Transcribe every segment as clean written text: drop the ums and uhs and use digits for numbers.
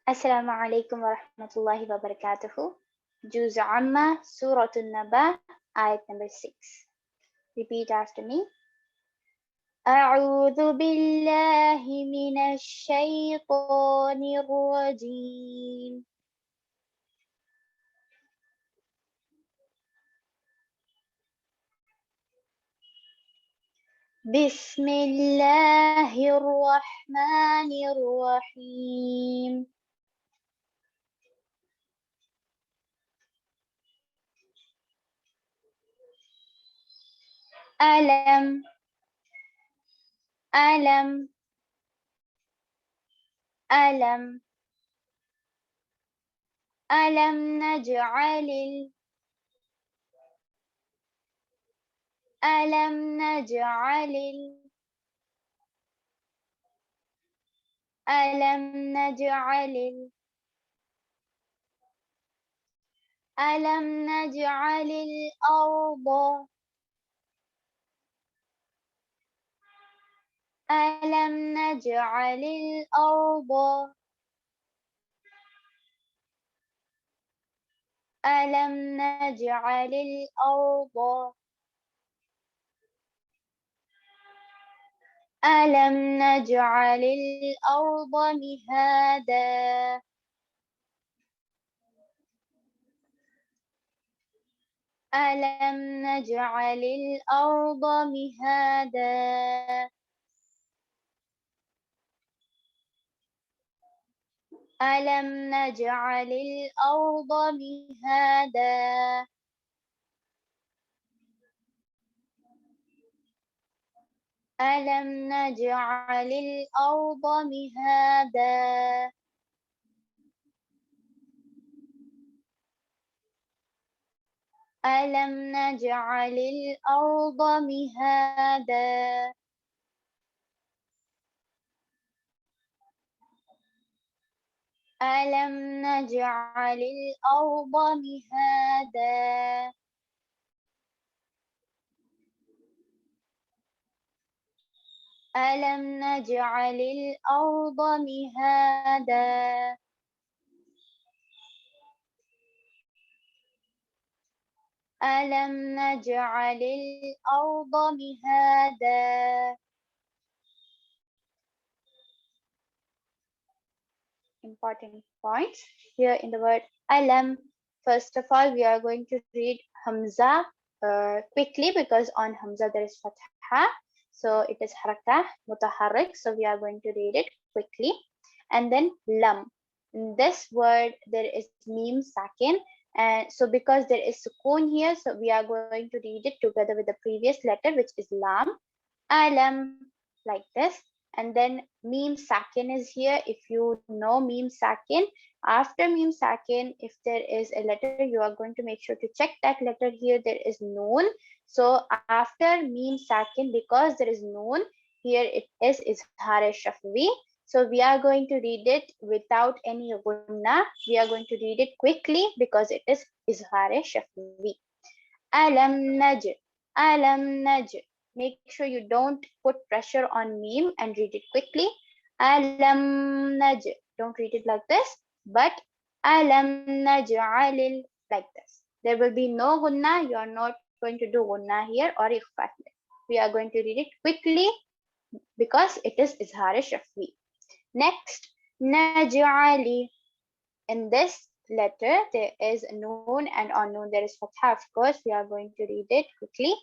Assalamu alaikum wa rahmatullahi wa barakatuhu. Juz Amma, Surah Naba, Ayat number 6. Repeat after me. أعوذ بالله من الشيطان الرجيم. بسم الله الرحمن الرحيم. ألم ألم ألم ألم نجعل ألم نجعل ألم نجعل ألم نجعل الأرض ألم نجعل الأرض ألم نجعل الأرض ألم نجعل الأرض مهادا ألم نجعل الأرض مهادا ألم نجعل الأرض مهادا ألم نجعل الأرض مهادا ألم نجعل الأرض مهادا ألم نجعل الأرض مهادا ألم نجعل الأرض مهادا ألم نجعل الأرض مهادا. Important points here in the word alam. First of all, we are going to read Hamza quickly because on Hamza there is fatha. So it is harakah, mutaharrik. So we are going to read it quickly. And then lam. In this word there is mim sakin. And so because there is sukoon here, so we are going to read it together with the previous letter, which is lam. Alam, like this. And then meme sakin is here. If you know meme sakin, after meme sakin, if there is a letter, you are going to make sure to check that letter here. There is noon. So after meme sakin, because there is noon, here it is izhar shafwi. So we are going to read it without any gunna. We are going to read it quickly because it is izhar shafwi. Alam naj, alam naj. Make sure you don't put pressure on meme and read it quickly. Alam naj. Don't read it like this, but alam naj'alil, like this. There will be no gunna. You are not going to do gunna here or ikhfa here. We are going to read it quickly because it is izhar shafwi. Next, naj'ali. In this letter, there is noon, and on noon there is fatha. Of course, we are going to read it quickly.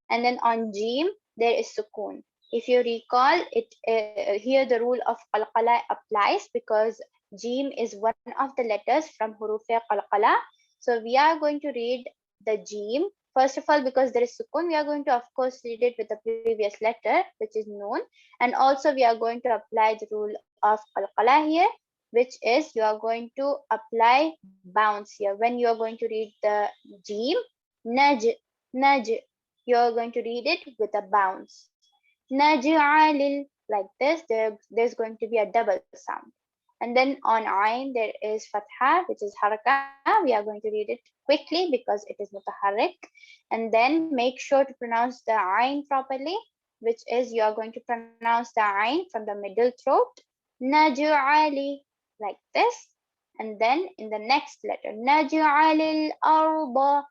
And then on jim, there is sukoon. If you recall, it here the rule of qalqala applies because jim is one of the letters from huruf qalqala. So we are going to read the jim. First of all, because there is sukoon, we are going to, of course, read it with the previous letter, which is noon. And also, we are going to apply the rule of qalqala here, which is you are going to apply bounce here. When you are going to read the jim, naj, naj, you are going to read it with a bounce. Naj'alil, like this, there's going to be a double sound. And then on ayn, there is fatha, which is harakah. We are going to read it quickly because it is mutaharrik. And then make sure to pronounce the ayn properly, which is you are going to pronounce the ayn from the middle throat. Naj'ali, like this. And then in the next letter, naj'alil arda.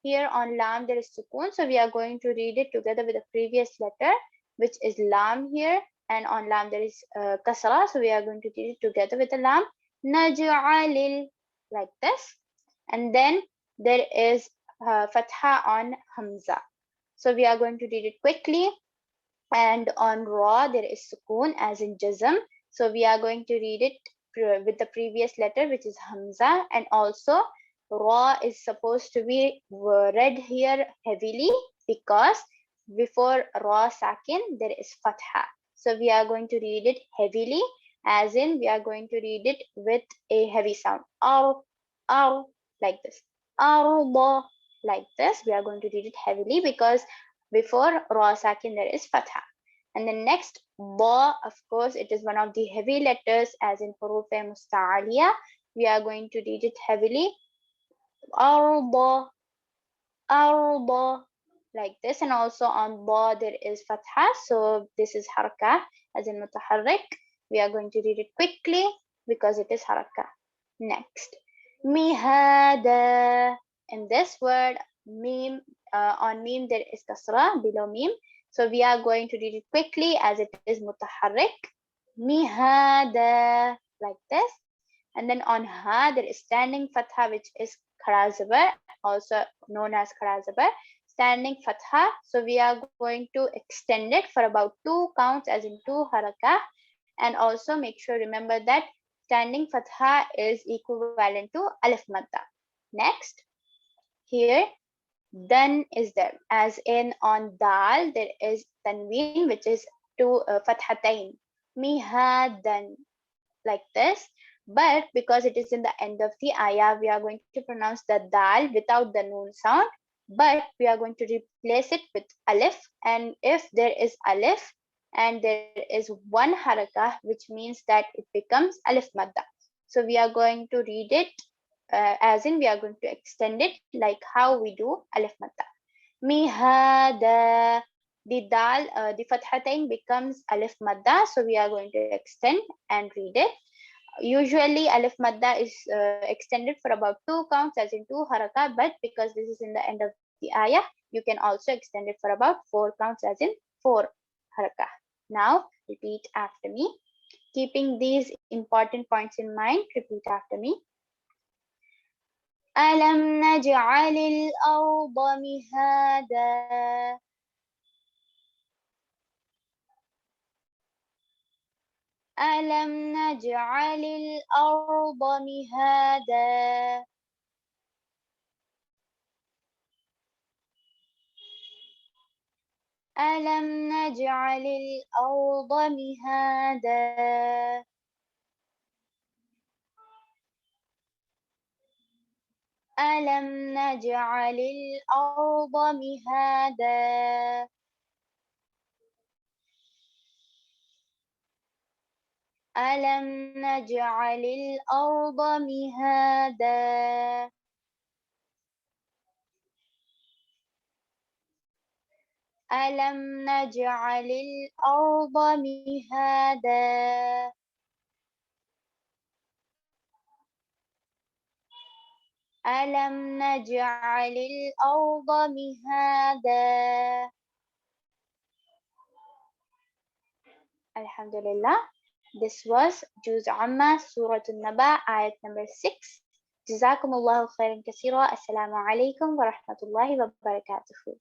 Here on lam there is sukoon, so we are going to read it together with the previous letter, which is lam here, and on lam there is kasra, so we are going to read it together with the lam. Naj'alil, like this. And then there is fatha on hamza, so we are going to read it quickly. And on ra there is sukoon as in jazm, so we are going to read it with the previous letter, which is hamza. And also ra is supposed to be read here heavily, because before ra sakin there is fatha, so we are going to read it heavily, as in we are going to read it with a heavy sound, ar, like this, arba, like this. We are going to read it heavily because before ra sakin there is fatha. And then next ba, of course it is one of the heavy letters, as in huruf musta'aliya. We are going to read it heavily, arba, arba, like this. And also on ba there is fatha, so this is haraka as in mutaharrik. We are going to read it quickly because it is haraka. Next, mihada. In this word, mim, on mim there is kasra below mim, so we are going to read it quickly as it is mutaharrik. Mihada, like this. And then on ha there is standing fatha, which is khara zabar, also known as khara zabar, standing fatha. So we are going to extend it for about 2 counts, as in 2 harakah. And also make sure, remember that standing fatha is equivalent to alif madda. Next, here dan is there, as in on dal there is tanween, which is 2 fathatain, mihadan, like this. But because it is in the end of the ayah, we are going to pronounce the dal without the noon sound, but we are going to replace it with alif. And if there is alif and there is one harakah, which means that it becomes alif madda. So we are going to read it as in we are going to extend it like how we do alif madda. Mihada, the dal, the fathatain becomes alif madda, so we are going to extend and read it. Usually alif madda is extended for about 2 counts, as in 2 harakah, but because this is in the end of the ayah, you can also extend it for about 4 counts, as in 4 harakah. Now repeat after me. Keeping these important points in mind, repeat after me. ألم نجعل الأرض مهادا ألم نجعل الأرض مهادا ألم نجعل الأرض مهادا ألم نجعل الأرض مهادا ألم نجعل الأرض مهادا ألم نجعل الأرض مهادا ألم نجعل الأرض مهادا. Alhamdulillah. This was Juz Amma, Surah Naba, Ayat number 6. Jazakumullahu khairan kaseera. Assalamu alaikum wa rahmatullahi wa barakatuhu.